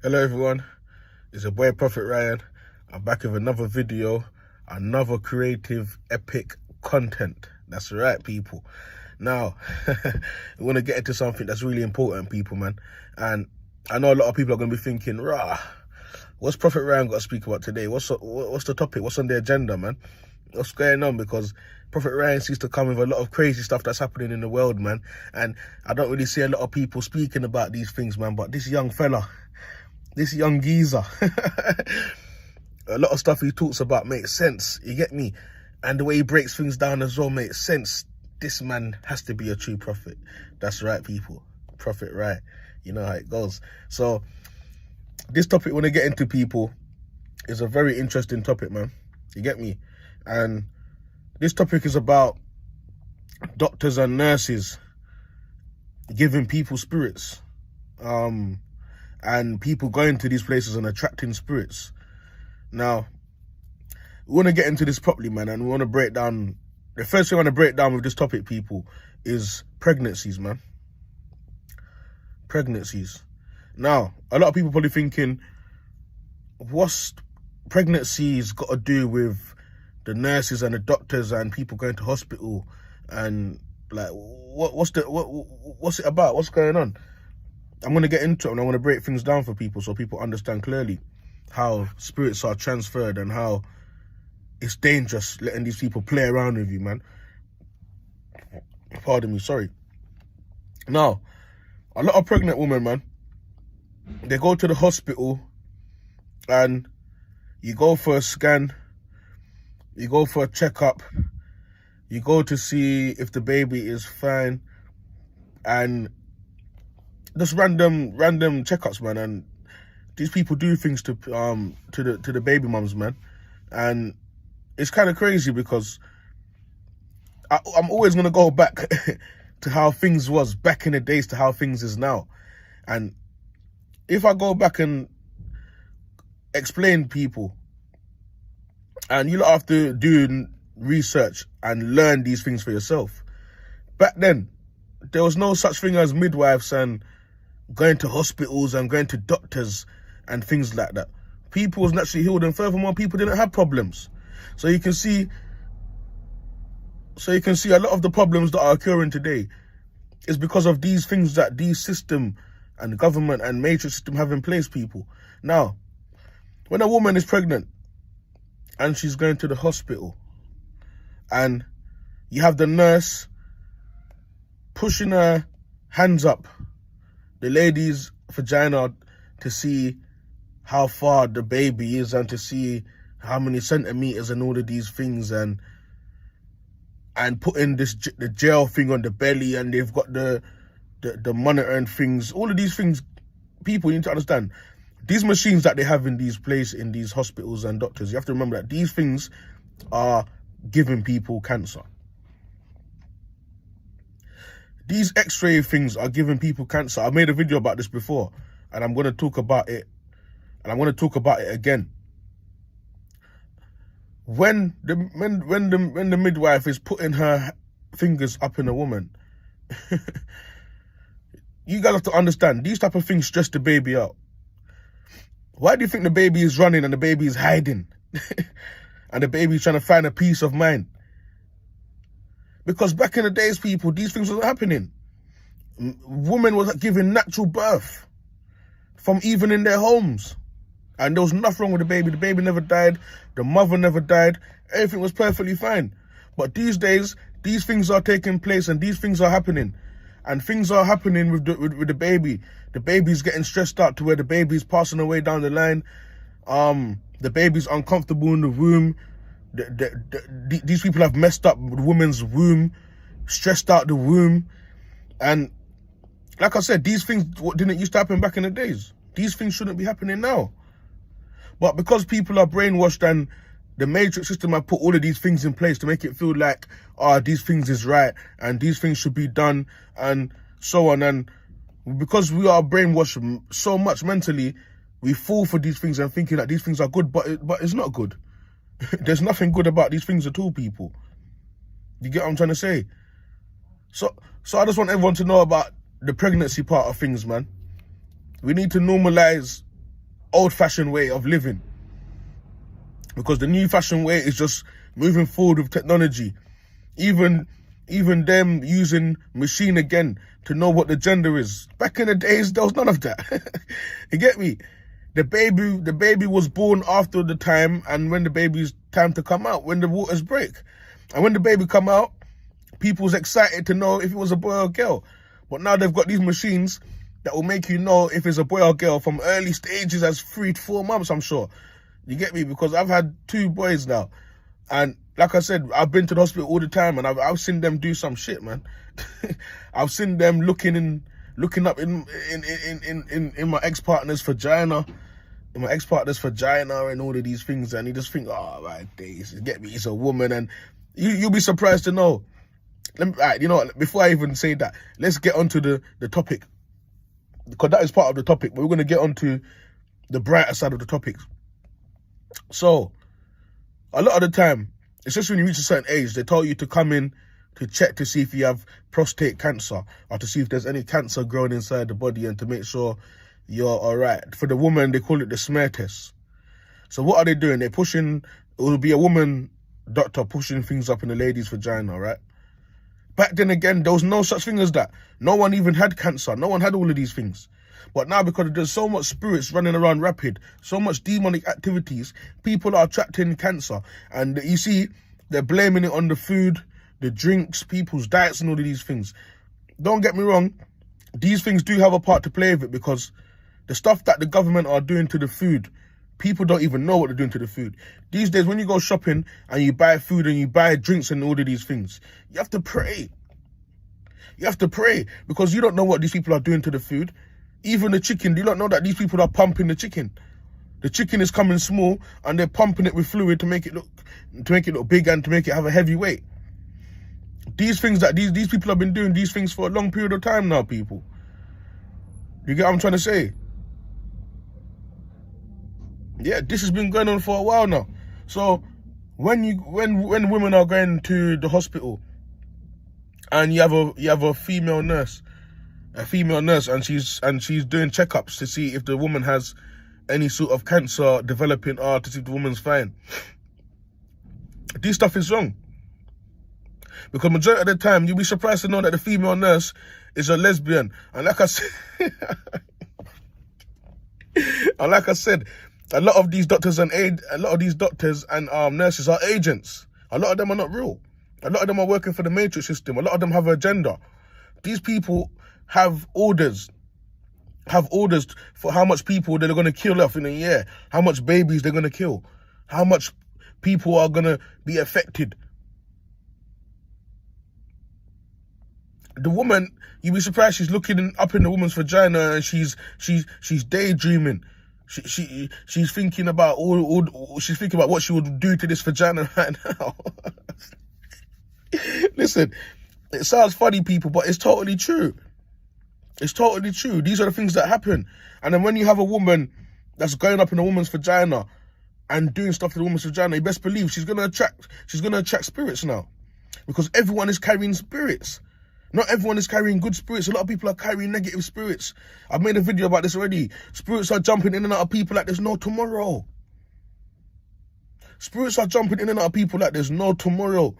Hello everyone, it's your boy Prophet Ryan. I'm back with another video, another creative epic content. That's right, people. Now, we want to get into something that's really important, people, man. And I know a lot of people are going to be thinking, rah, what's Prophet Ryan got to speak about today? What's the topic? What's on the agenda, man? What's going on? Because Prophet Ryan seems to come with a lot of crazy stuff that's happening in the world, man. And I don't really see a lot of people speaking about these things, man. But this young fella, this young geezer, a lot of stuff he talks about makes sense, you get me? And the way he breaks things down as well makes sense. This man has to be a true prophet. That's right, people. Prophet Rye. You know how it goes. So this topic, when I get into, people, is a very interesting topic, man. You get me? And this topic is about doctors and nurses giving people spirits. And people going to these places and attracting spirits. Now, we want to get into this properly, man, and we want to break down. The first thing I want to break down with this topic, people, is pregnancies, man. Pregnancies. Now, a lot of people probably thinking, what's pregnancies got to do with the nurses and the doctors and people going to hospital? And like, what's it about? What's going on? I'm going to get into it and I want to break things down for people so people understand clearly how spirits are transferred and how it's dangerous letting these people play around with you, man. Pardon me, sorry. Now, a lot of pregnant women, man, they go to the hospital and you go for a scan, you go for a checkup, you go to see if the baby is fine, and just random checkups, man. And these people do things to the baby mums, man. And it's kind of crazy because I'm always gonna go back to how things was back in the days to how things is now. And if I go back and explain people, and you have to do research and learn these things for yourself. Back then, there was no such thing as midwives and going to hospitals and going to doctors and things like that. People was naturally healed, and furthermore, people didn't have problems. So you can see a lot of the problems that are occurring today is because of these things that these system and government and matrix system have in place, people. Now, when a woman is pregnant and she's going to the hospital and you have the nurse pushing her hands up the lady's vagina to see how far the baby is and to see how many centimeters and all of these things, and putting the gel thing on the belly, and they've got the monitoring things. All of these things, people, you need to understand, these machines that they have in these places, in these hospitals and doctors, you have to remember that these things are giving people cancer. These x-ray things are giving people cancer. I made a video about this before, and I'm going to talk about it, and I'm going to talk about it again. When the midwife is putting her fingers up in a woman, you guys have to understand, these type of things stress the baby out. Why do you think the baby is running and the baby is hiding? And the baby is trying to find a peace of mind? Because back in the days, people, these things were happening. Women were giving natural birth from even in their homes. And there was nothing wrong with the baby. The baby never died. The mother never died. Everything was perfectly fine. But these days, these things are taking place and these things are happening. And things are happening with the baby. The baby's getting stressed out to where the baby's passing away down the line. The baby's uncomfortable in the womb. These people have messed up the woman's womb, stressed out the womb. And like I said, these things didn't used to happen back in the days. These things shouldn't be happening now. But because people are brainwashed and the matrix system have put all of these things in place to make it feel like, these things is right and these things should be done and so on. And because we are brainwashed so much mentally, we fall for these things and thinking that these things are good, but it's not good. There's nothing good about these things at all, people. You get what I'm trying to say? So I just want everyone to know about the pregnancy part of things, man. We need to normalize old-fashioned way of living. Because the new fashion way is just moving forward with technology. Even them using machine again to know what the gender is. Back in the days, there was none of that. You get me? The baby was born after the time, and when the baby's time to come out, when the waters break. And when the baby come out, people's excited to know if it was a boy or girl. But now they've got these machines that will make you know if it's a boy or girl from early stages as 3 to 4 months, I'm sure. You get me? Because I've had 2 boys now. And like I said, I've been to the hospital all the time, and I've seen them do some shit, man. I've seen them looking up in my ex-partner's vagina, and all of these things, and you just think, oh, my days, you get me? It's a woman, and you'll be surprised to know. Right, you know what, before I even say that, let's get onto the topic, because that is part of the topic, but we're going to get onto the brighter side of the topic. So, a lot of the time, especially when you reach a certain age, they tell you to come in to check to see if you have prostate cancer, or to see if there's any cancer growing inside the body, and to make sure you're all right. For the woman, they call it the smear test. So what are they doing? It will be a woman doctor pushing things up in the lady's vagina, right? Back then again, there was no such thing as that. No one even had cancer. No one had all of these things. But now, because there's so much spirits running around rapid, so much demonic activities, people are attracting cancer. And you see, they're blaming it on the food, the drinks, people's diets, and all of these things. Don't get me wrong, these things do have a part to play with it, because the stuff that the government are doing to the food, people don't even know what they're doing to the food. These days, when you go shopping and you buy food and you buy drinks and all of these things, you have to pray. You have to pray, because you don't know what these people are doing to the food. Even the chicken, you don't know that these people are pumping the chicken. The chicken is coming small, and they're pumping it with fluid to make it look big, and to make it have a heavy weight. These things that these people have been doing these things for a long period of time now, people. You get what I'm trying to say? Yeah, this has been going on for a while now. So when women are going to the hospital, and you have a female nurse, and she's doing checkups to see if the woman has any sort of cancer developing, or to see if the woman's fine. This stuff is wrong. Because majority of the time, you'll be surprised to know that the female nurse is a lesbian. And like I said, a lot of these doctors and nurses are agents. A lot of them are not real. A lot of them are working for the matrix system. A lot of them have an agenda. These people have orders for how much people they're going to kill off in a year, how much babies they're going to kill, how much people are going to be affected. The woman, you'd be surprised, she's looking up in the woman's vagina, and she's daydreaming. She's thinking about she's thinking about what she would do to this vagina right now. Listen, it sounds funny, people, but it's totally true. It's totally true. These are the things that happen. And then when you have a woman that's going up in a woman's vagina and doing stuff to the woman's vagina, you best believe she's gonna attract spirits now. Because everyone is carrying spirits. Not everyone is carrying good spirits. A lot of people are carrying negative spirits. I've made a video about this already. Spirits are jumping in and out of people like there's no tomorrow. Spirits are jumping in and out of people like there's no tomorrow.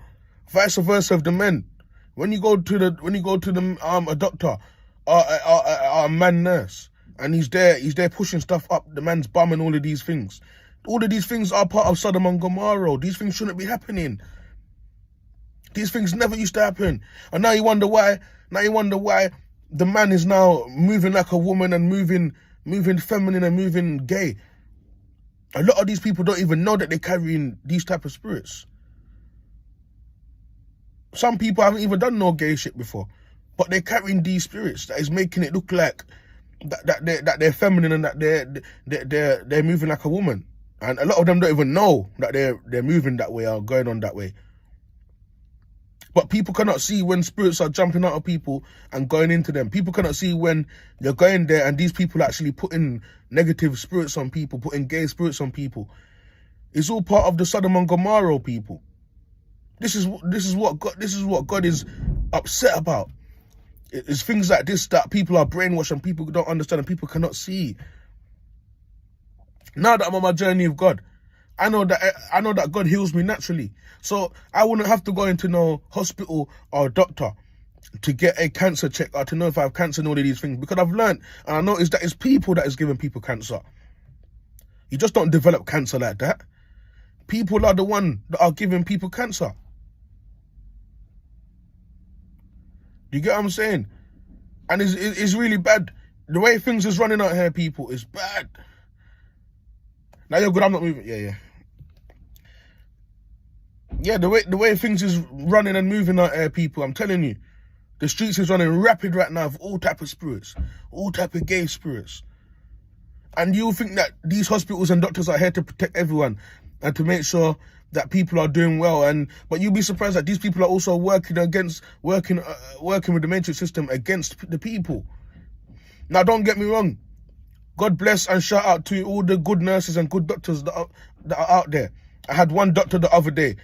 Vice versa of the men. When you go to a doctor, a man nurse, and he's there pushing stuff up the man's bum and all of these things. All of these things are part of Sodom and Gomorrah. These things shouldn't be happening. These things never used to happen. And now you wonder why the man is now moving like a woman, and moving feminine, and moving gay. A lot of these people don't even know that they're carrying these type of spirits. Some people haven't even done no gay shit before, but they're carrying these spirits that is making it look like that they're feminine, and that they're moving like a woman. And a lot of them don't even know that they're moving that way or going on that way. But people cannot see when spirits are jumping out of people and going into them. People cannot see when you're going there and these people are actually putting negative spirits on people, putting gay spirits on people. It's all part of the Sodom and Gomorrah, people. This is what God is upset about. It's things like this that people are brainwashed and people don't understand and people cannot see. Now that I'm on my journey with God, I know that God heals me naturally. So I wouldn't have to go into no hospital or doctor to get a cancer check or to know if I have cancer and all of these things, because I've learned and I noticed that it's people that is giving people cancer. You just don't develop cancer like that. People are the one that are giving people cancer. Do you get what I'm saying? And it's really bad. The way things is running out here, people, is bad. Now you're good, I'm not moving. Yeah, the way things is running and moving out here, people, I'm telling you. The streets is running rapid right now with all type of spirits. All type of gay spirits. And you think that these hospitals and doctors are here to protect everyone and to make sure that people are doing well, but you'll be surprised that these people are also working with the matrix system against the people. Now, don't get me wrong. God bless and shout out to all the good nurses and good doctors that are out there. I had one doctor the other day,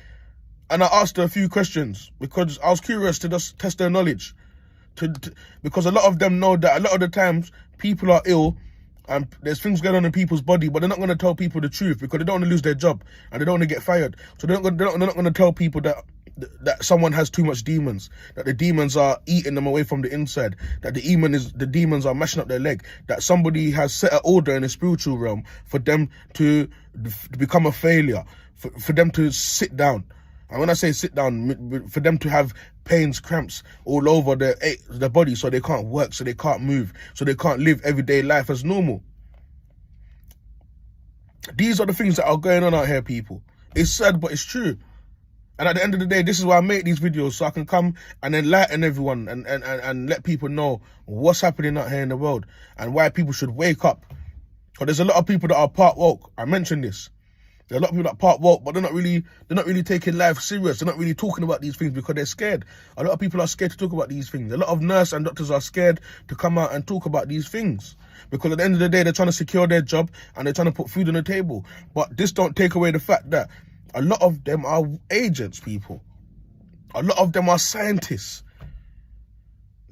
and I asked her a few questions because I was curious to just test their knowledge. Because a lot of them know that a lot of the times people are ill and there's things going on in people's body, but they're not going to tell people the truth because they don't want to lose their job and they don't want to get fired. So they're not going to tell people that someone has too much demons, that the demons are eating them away from the inside, that the demons are mashing up their leg, that somebody has set an order in the spiritual realm for them to become a failure, for them to sit down. And when I say sit down, for them to have pains, cramps all over their body, so they can't work, so they can't move, so they can't live everyday life as normal. These are the things that are going on out here, people. It's sad, but it's true. And at the end of the day, this is why I make these videos, so I can come and enlighten everyone and let people know what's happening out here in the world and why people should wake up. Because there's a lot of people that are part woke. I mentioned this. There are a lot of people that part woke, but they're not really taking life serious. They're not really talking about these things because they're scared. A lot of people are scared to talk about these things. A lot of nurses and doctors are scared to come out and talk about these things. Because at the end of the day, they're trying to secure their job and they're trying to put food on the table. But this don't take away the fact that a lot of them are agents, people. A lot of them are scientists.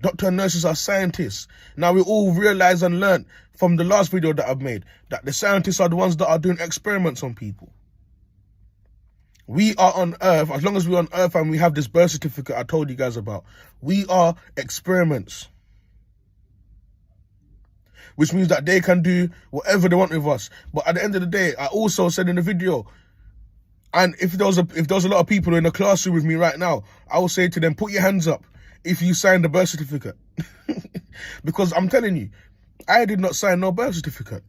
Doctor and nurses are scientists. Now we all realize and learn from the last video that I've made that the scientists are the ones that are doing experiments on people. We are on Earth, as long as we're on Earth and we have this birth certificate I told you guys about, we are experiments. Which means that they can do whatever they want with us. But at the end of the day, I also said in the video, and if there was a lot of people in the classroom with me right now, I will say to them, put your hands up if you signed the birth certificate. Because I'm telling you, I did not sign no birth certificate.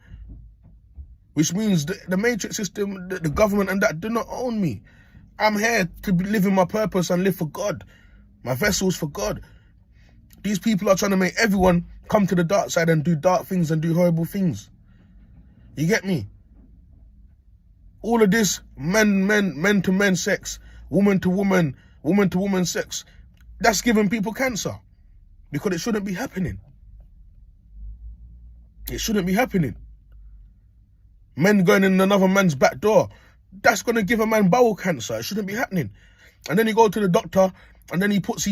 Which means the matrix system, the government and that do not own me. I'm here to live in my purpose and live for God. My vessel's for God. These people are trying to make everyone come to the dark side and do dark things and do horrible things. You get me? All of this men to men sex, woman to woman sex, that's giving people cancer. Because it shouldn't be happening. It shouldn't be happening. Men going in another man's back door, that's going to give a man bowel cancer. It shouldn't be happening. And then you go to the doctor and then he puts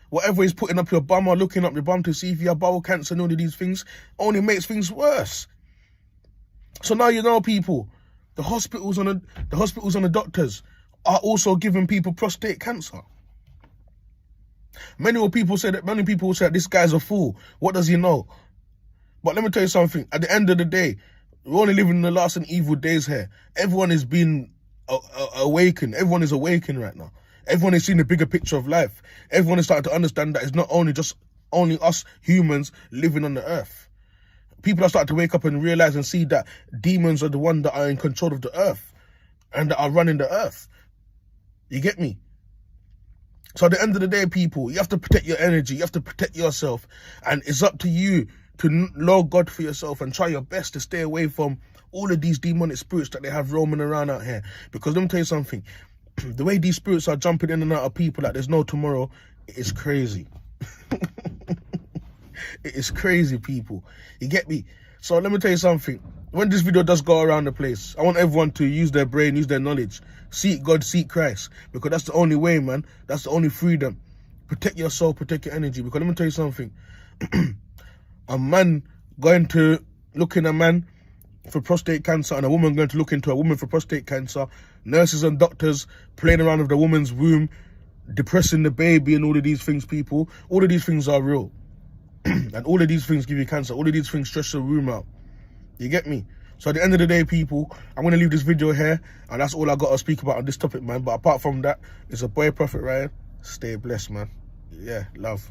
whatever he's putting up your bum or looking up your bum to see if you have bowel cancer and all of these things, only makes things worse. So now you know, people, the hospitals and the doctors are also giving people prostate cancer. Many people say that this guy's a fool. What does he know? But let me tell you something. At the end of the day, we're only living in the last and evil days here. Everyone is being awakened. Everyone is awakened right now. Everyone is seeing the bigger picture of life. Everyone is starting to understand that it's not only us humans living on the earth. People are starting to wake up and realize and see that demons are the ones that are in control of the earth and that are running the earth. You get me? So at the end of the day, people, you have to protect your energy. You have to protect yourself. And it's up to you to know God for yourself and try your best to stay away from all of these demonic spirits that they have roaming around out here. Because let me tell you something. The way these spirits are jumping in and out of people like there's no tomorrow, it is crazy. It is crazy, people. You get me? So let me tell you something. When this video does go around the place, I want everyone to use their brain, use their knowledge. Seek God, seek Christ. Because that's the only way, man. That's the only freedom. Protect your soul, protect your energy. Because let me tell you something. A man going to look in a man for prostate cancer and a woman going to look into a woman for prostate cancer, nurses and doctors playing around with the woman's womb, depressing the baby and all of these things, people. All of these things are real. And all of these things give you cancer. All of these things stress the womb out. You get me? So at the end of the day, people, I'm going to leave this video here. And that's all I got to speak about on this topic, man. But apart from that, it's a boy, Prophet Ryan. Stay blessed, man. Yeah, love.